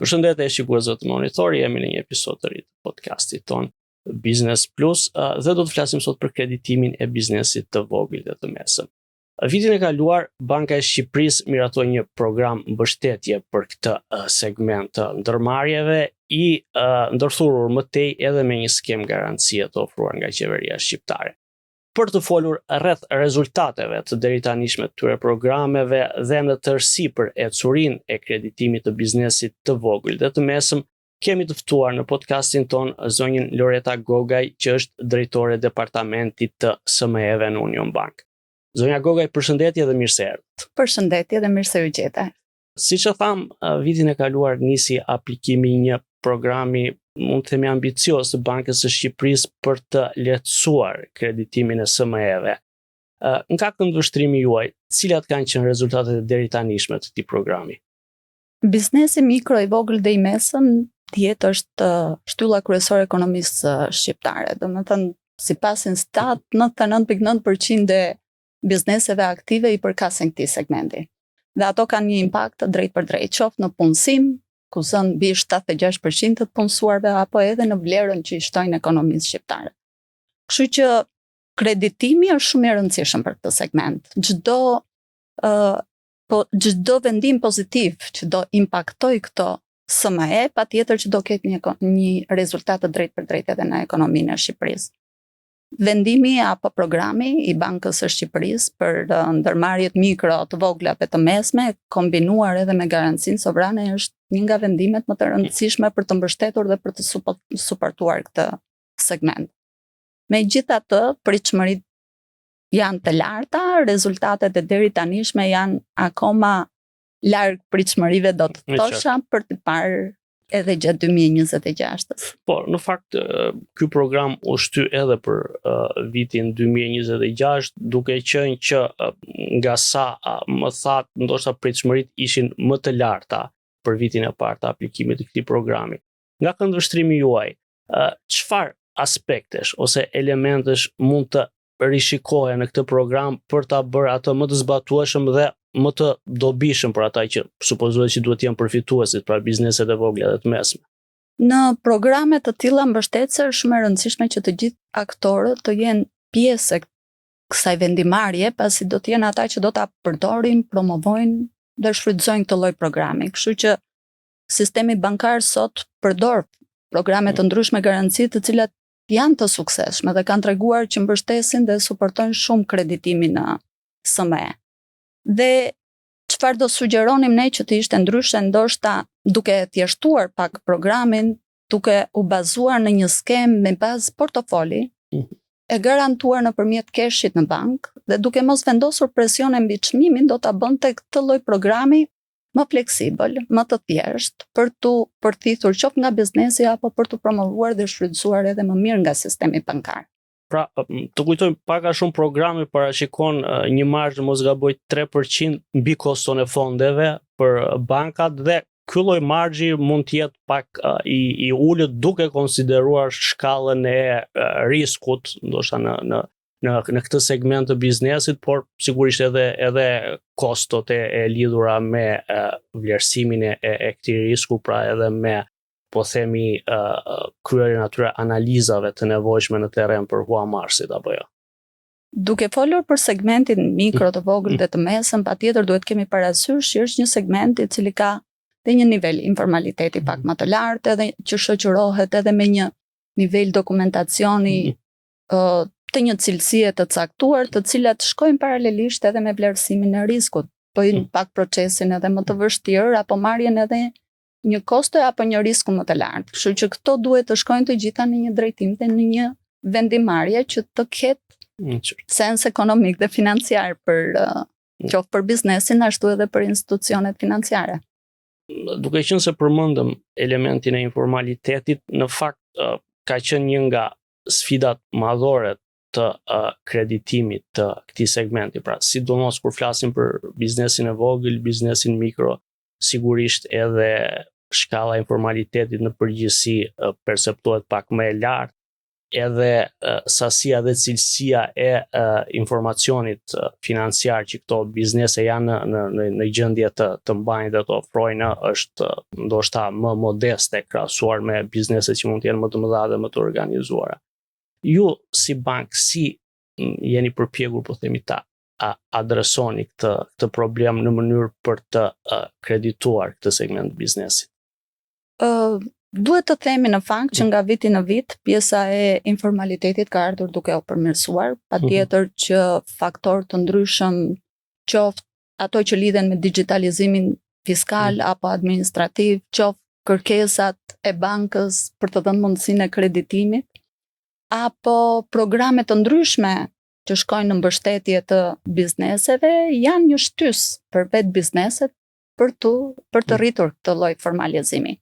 Përshëndetje shikuesve të Monitori, jemi në një episod të ri të podcastit ton Business Plus dhe do të flasim sot për kreditimin e biznesit të vogël dhe të mesëm. Vitin e kaluar, Banka e Shqipërisë miratoi një program mbështetje për këtë segment të ndërmarrjeve i ndërthurur më tej edhe me një skem garancie të ofruar nga qeveria shqiptare. Për të folur rreth rezultateve të deritanishme të këtyre programeve dhe në tërësi për ecurinë e kreditimit të biznesit të vogël dhe të mesëm, kemi të ftuar në podcastin ton zonjën Loreta Gogaj, që është drejtore e departamentit të SME-ve në Union Bank. Zonja Gogaj, përshëndetje dhe mirë se erdhët. Përshëndetje dhe mirë se u gjeta. Siç e tham, vitin e kaluar nisi aplikimi i një programi mund të themi ambicioz të Bankës së Shqipërisë për të lehtësuar kreditimin e SME-ve. Nga këndvështrimi juaj, cilat kanë qenë rezultatet e deritanishme të këtij programi? Biznesi mikro, i vogël dhe i mesëm është shtylla kryesore e ekonomisë shqiptare. Domethënë, sipas Instat, 99.9% e bizneseve aktive i përkasin këtij segmenti. Dhe ato kanë një impakt drejt për drejt, qoftë në punësim, ku zën mbi 76% të punësuarve, apo edhe në vlerën që i shtojnë ekonomisë shqiptare. Kështu që kreditimi është shumë i rëndësishëm për këtë segment. Çdo vendim pozitiv që do impaktojë këto SME, patjetër që do ketë një rezultat të drejtë për drejtë edhe në ekonominë e Shqipërisë. Vendimi apo programi i Bankës së Shqipërisë për ndërmarrjet mikro të vogla dhe të mesme, kombinuar edhe me garancinë sovrane, është një nga vendimet më të rëndësishme për të mbështetur dhe për të suportuar këtë segment. Megjithatë, pritshmëritë janë të larta, rezultatet e deritanishme janë akoma larg pritshmërive, do të thosha, për të parë edhe gjatë 2026. Po, në fakt, ky program u shty edhe për vitin 2026, duke qenë që nga sa më thatë, ndoshta pritshmëritë ishin më të larta për vitin e parë të aplikimit të këtij programi. Nga këndvështrimi juaj, çfarë aspektesh ose elementesh mund të rishikohen në këtë program për ta bërë atë më të zbatueshëm dhe më të dobishëm për ata që supozohet që duhet jenë përfituesit, pra bizneset e vogla dhe të mesme? Në programe të tilla mbështetëse është shumë e rëndësishme që të gjithë aktorët të jenë pjesë e kësaj vendimarrje, pasi do të jenë ata që do ta përdorin, promovojnë dhe shfrytëzojnë këtë lloj programi. Kështu që sistemi bankar sot përdor programe të ndryshme garanci, të cilat janë të suksesshme dhe kanë treguar që mbështesin dhe suportojnë shumë kreditimin në SME. Dhe çfarë do sugjeronim ne që të ishte ndryshe, ndoshta duke thjeshtuar pak programin, duke u bazuar në një skem me bazë portofoli, e garantuar nëpërmjet keshit në bank, dhe duke mos vendosur presione mbi çmimin, do ta bënte këtë lloj programi më fleksibël, më të thjeshtë, për të përthithur qoftë nga biznesi apo për të promovuar dhe shfrytëzuar edhe më mirë nga sistemi bankar. Pra, të kujtojmë, pak a shumë programi parashikon një marzh, mos gaboj, 3% mbi koston e fondeve për bankat, dhe ky lloj marzhi mund të jetë pak i ulët duke konsideruar shkallën e riskut, ndoshta në këtë segment të biznesit, por sigurisht edhe kostot e lidhura me vlerësimin e këtij risku, pra edhe me, po themi, kryerjen atyre analizave të nevojshme në terren për huamarrësit apo jo. Duke folur për segmentin mikro të vogël dhe të mesëm, patjetër duhet kemi parasysh që është një segment i cili ka dhe një nivel informaliteti pak më të lartë, edhe që shoqërohet edhe me një nivel dokumentacioni të një cilësie të caktuar, të cilat shkojnë paralelisht edhe me vlerësimin e riskut, bëjnë pak procesin edhe më të vështirë, apo marrjen edhe një kosto apo një risku më të lartë. Kështu që këto duhet të shkojnë të gjitha në një drejtim dhe në një vendimarrje që të ketë sens ekonomik dhe financiar qoftë për biznesin, ashtu edhe për institucionet financiare. Duke qenë se përmendëm elementin e informalitetit, në fakt ka qenë një nga sfidat madhore të kreditimit të këtij segmenti, pra sidomos kur flasim për biznesin e vogël, biznesin mikro, sigurisht edhe shkalla e informalitetit në përgjithësi perceptohet pak më e lartë, edhe sasia dhe cilësia e informacionit financiar që këto biznese janë në gjendje të mbajnë dhe të ofrojnë është ndoshta më modeste krahasuar me bizneset që mund të jenë më të mëdha dhe më të organizuara. Ju si bank si jeni përpjekur, po themi, ta adresoni këtë problem në mënyrë për të kredituar këtë segment biznesit? Duhet të themi në fakt që nga viti në vit pjesa e informalitetit ka ardhur duke u përmirësuar, patjetër që faktor të ndryshëm, qoftë ato që lidhen me digitalizimin fiskal apo administrativ, qoftë kërkesat e bankës për të dhënë mundësinë e kreditimit, apo programe të ndryshme që shkojnë në mbështetje të bizneseve, janë një shtys për vetë bizneset për të rritur këtë lloj formalizimi.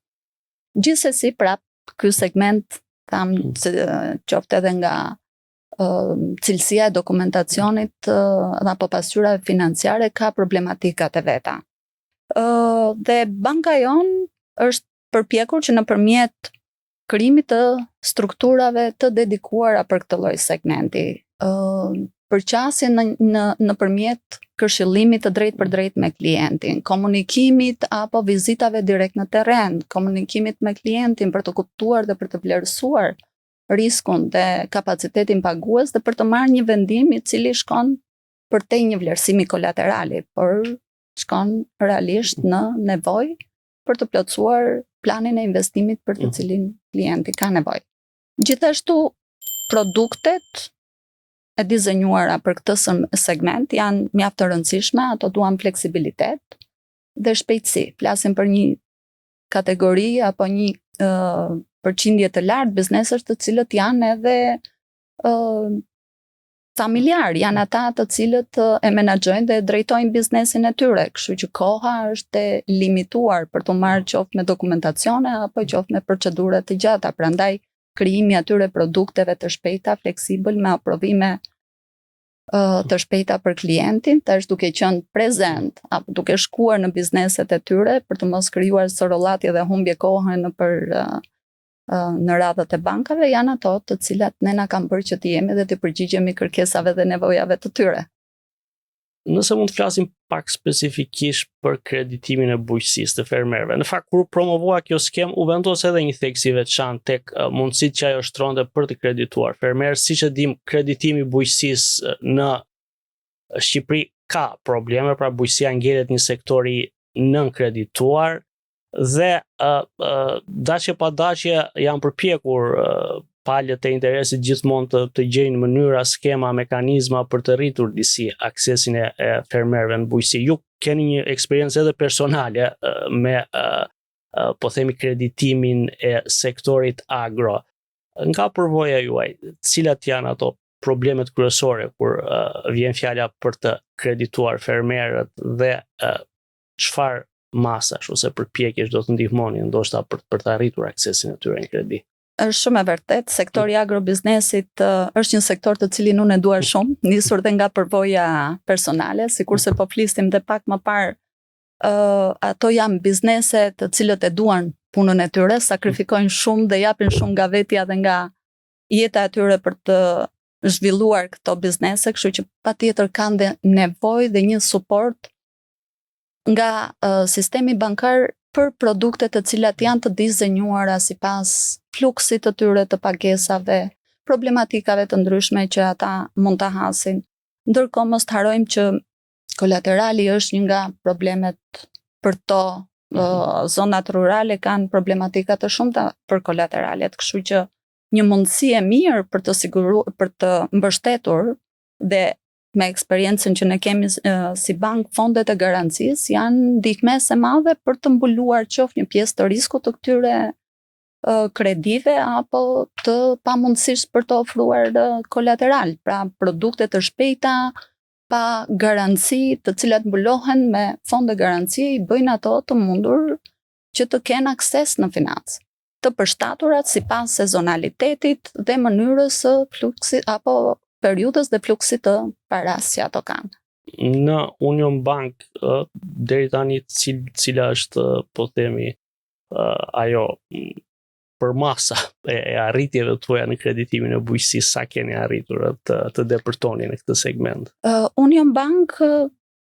Gjithsesi, prap, ky segment tham qoftë edhe nga cilësia e dokumentacionit apo pasqyra financiare ka problematikat e veta. Dhe banka jon është përpjekur që nëpërmjet krijimit të strukturave të dedikuara për këtë lloj segmenti, përqasjen nëpërmjet këshillimit të drejt për drejt me klientin, komunikimit apo vizitave direkt në terren, komunikimit me klientin për të kuptuar dhe për të vlerësuar riskun dhe kapacitetin pagues dhe për të marrë një vendim i cili shkon përtej një vlerësimi kolaterali, por shkon realisht në nevojë për të plotësuar planin e investimit për të cilin klienti ka nevojë. Gjithashtu, produktet e dizenjuara për këtë segment janë mjaft të rëndësishme, ato duan fleksibilitet dhe shpejtësi. Flasim për një kategori apo një përqindje të lartë biznesesh të cilët janë edhe familjar, janë ata të cilët e menaxhojnë dhe drejtojnë biznesin e tyre, kështu që koha është e limituar për të marrë qoftë me dokumentacione apo qoftë me procedura të gjata, prandaj krijimi atyre produkteve të shpejta, fleksibël, me aprovime të shpejta për klientin, tash duke qenë prezent apo duke shkuar në bizneset e tyre për të mos krijuar sorollatje dhe humbje kohe në radhët e bankave, janë ato të cilat ne na kanë bërë që të jemi dhe të përgjigjemi kërkesave dhe nevojave të tyre. Nëse mund të flasim pak specifikisht për kreditimin e bujqësisë të fermerëve. Në fakt, kur promovua kjo skemë, u vendos edhe një theksi veçantë tek mundësitë që ajo shtronte për të kredituar fermerë. Siç e dim, kreditimi i bujqësisë në Shqipëri ka probleme, pra bujqësia ngjelet një sektori nën kredituar dhe dashje pa dashje janë përpjekur palët e interesit gjithmonë të gjejnë mënyra, skema, mekanizma për të rritur disi aksesin e fermerëve në bujqësi. Ju keni një eksperiencë edhe personale me po themi kreditimin e sektorit agro. Nga përvoja juaj, cilat janë ato problemet kryesore kur vjen fjala për të kredituar fermerët dhe çfarë masash ose përpjekjesh do të ndihmonin ndoshta për të arritur aksesin e tyre në kredi? Është shumë e vërtet, sektori agrobiznesit është një sektor të cilin unë e dua shumë, nisur dhe nga përvoja personale, sikurse po flisnim dhe pak më parë, ato janë biznese të cilët e duan punën e tyre, sakrifikojnë shumë dhe japin shumë nga vetja dhe nga jeta e tyre për të zhvilluar këto biznese, kështu që patjetër kanë dhe nevojë dhe një suport nga sistemi bankar për produkte të cilat janë të dizenjuara sipas fluksit të tyre të pagesave, problematikave të ndryshme që ata mund ta hasin. Ndërkohë mos të harojmë që kolaterali është një nga problemet për to. Zonat rurale kanë problematika të shumta për kolateralet, kështu që një mundësi e mirë për të siguruar, për të mbështetur dhe me eksperiencën që ne kemi si bank, fondet e garancisë janë ndihmëse madhe për të mbuluar qoftë një pjesë të riskut të këtyre kredive apo të pamundësisht për të ofruar kolateral, pra produkte të shpejta pa garanci, të cilat mbulohen me fonde garancie, i bëjnë ato të mundur që të kenë akses në financë, të përshtaturat sipas sezonalitetit dhe mënyrës së fluksit apo periudhës dhe fluksit të paras që ato kanë. Në Union Bank deri tani cila është po themi ajo përmasa e arritjeve tuaja në kreditimin e bujqësisë, sa keni arritur të depërtoni në këtë segment? Union Bank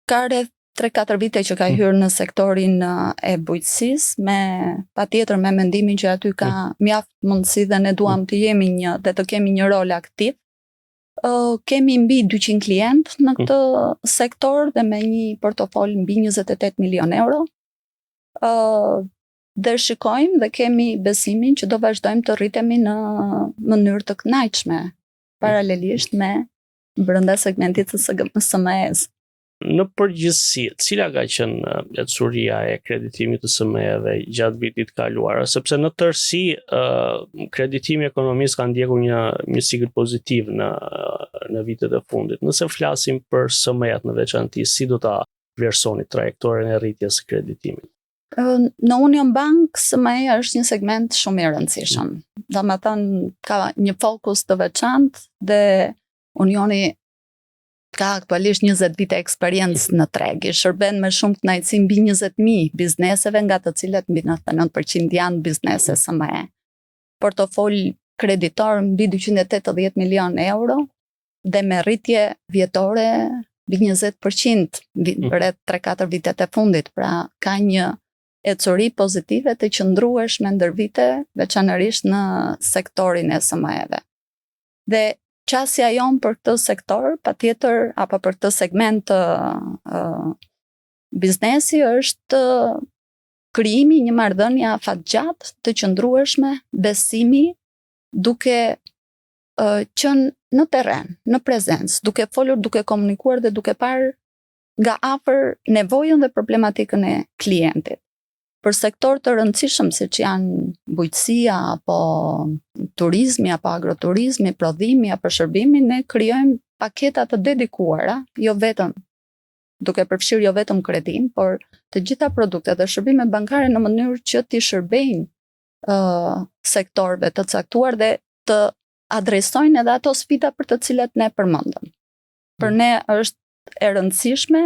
ka rreth 3-4 vite që ka hyrë në sektorin e bujqësisë, patjetër me mendimin që aty ka mjaft mundësi dhe ne duam të jemi të kemi një rol aktiv. Kemi mbi 200 klient në këtë sektor dhe me një portofol mbi 28 milion euro. Dhe shikojmë dhe kemi besimin që do vazhdojmë të rritemi në mënyrë të kënaqshme paralelisht me brenda segmentit të SME-s. Në përgjithësi, cila ka qenë lehtësuria e kreditimit të SME-ve gjatë vitit kaluar, sepse në tërësi kreditimi ekonomisë ka ndjekur një cikël pozitiv në vitet e fundit. Nëse flasim për SME-t në veçantë, si do ta vlerësoni trajektoren e rritjes së kreditimit? Në Union Bank, SME është një segment shumë i rëndësishëm. Domethënë ka një fokus të veçantë dhe Unioni ka aktualisht 20 vite eksperiencë në treg. I shërben me shumë kënaqësi mbi 20.000 bizneseve, nga të cilat mbi 99% janë biznese SME. Portofol kreditor mbi 280 milion euro dhe me rritje vjetore mbi 20% rreth 3-4 vitet e fundit. Pra ka një ecuri pozitive të qëndrueshme ndër vite, veçanërisht në sektorin e SME-ve. Dhe qasja jonë për këtë sektor, patjetër, apo për këtë segment biznesi është krijimi një marrëdhënie afatgjatë të qëndrueshme, besimi, duke qenë në terren, në prezencë, duke folur, duke komunikuar dhe duke parë nga afër nevojën dhe problematikën e klientit. Për sektor të rëndësishëm siç janë bujqësia apo turizmi apo agroturizmi, prodhimi apo shërbimi, ne krijojmë paketa të dedikuara, jo vetëm kredin, por të gjitha produktet dhe shërbimet bankare në mënyrë që t'i shërbejnë sektorëve të caktuar dhe të adresojnë edhe ato sfida për të cilat ne përmendëm. Për ne është e rëndësishme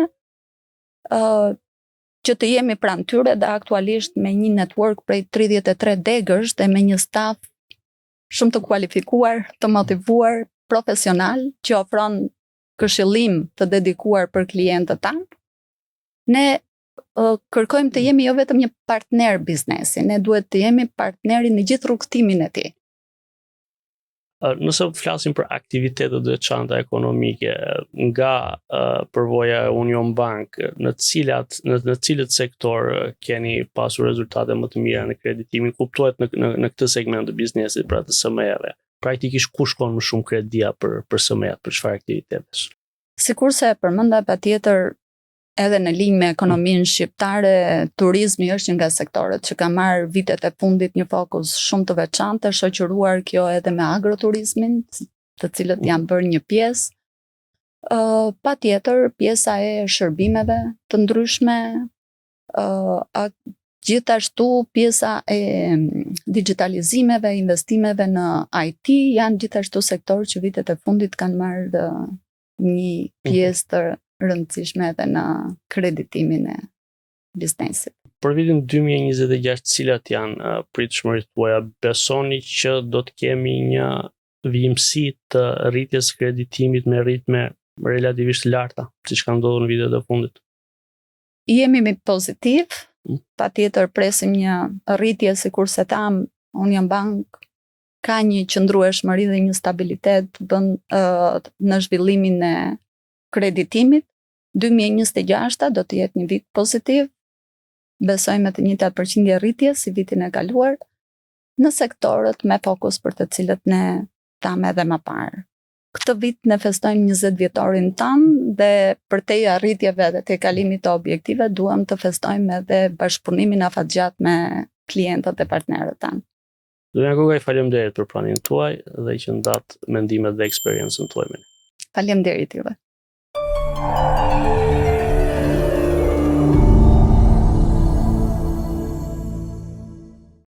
që të jemi pranë tyre dhe aktualisht me një network prej 33 degësh dhe me një staf shumë të kualifikuar, të motivuar, profesional, që ofron këshillim të dedikuar për klientët tanë, ne kërkojmë të jemi jo vetëm një partner biznesi, ne duhet të jemi partneri në gjithë rrugtimin e tij. Nëse flasim për aktivitetet dhe veçanta ekonomike, nga përvoja e Union Bank, në cilët sektor keni pasur rezultate më të mira në kreditimin, kuptohet në këtë segment të biznesit, pra të SME-ve? Praktikisht ku shkon më shumë kredia për SME-t, për çfarë aktivitetesh? Sikurse e përmenda, patjetër edhe në linjë me ekonominë shqiptare, turizmi është një nga sektorët që ka marrë vitet e fundit një fokus shumë të veçantë, shoqëruar kjo edhe me agroturizmin, të cilët janë bërë një pjesë. Patjetër, pjesa e shërbimeve të ndryshme, gjithashtu pjesa e digitalizimeve, investimeve në IT, janë gjithashtu sektor që vitet e fundit kanë marrë një pjesë të rëndësishme edhe në kreditimin e biznesit. Për vitin 2026, cilat janë pritshmëritë tuaja? Besoni që do të kemi një vijimësi të rritjes kreditimit me ritme relativisht larta, siç ka ndodhur në vitet e fundit? Jemi pozitiv, patjetër presim një rritje, sikurse tham, Union Bank ka një qëndrueshmëri dhe një stabilitet në zhvillimin e kreditimit. 2026 do të jetë një vit pozitiv, besojmë të njëjtat përqindje rritje si vitin e kaluar, në sektorët me fokus për të cilët ne thamë edhe më parë. Këtë vit ne festojmë 20 vjetorin tanë dhe për te arritjeve dhe te kalimit të objektive duam të festojmë edhe bashkëpunimin afatgjatë me klientët e partnerët tanë. Zonja Gogaj, faleminderit për pranimin tuaj dhe që ndat mendimet dhe eksperiencën tuaj me ne. Faleminderit juve.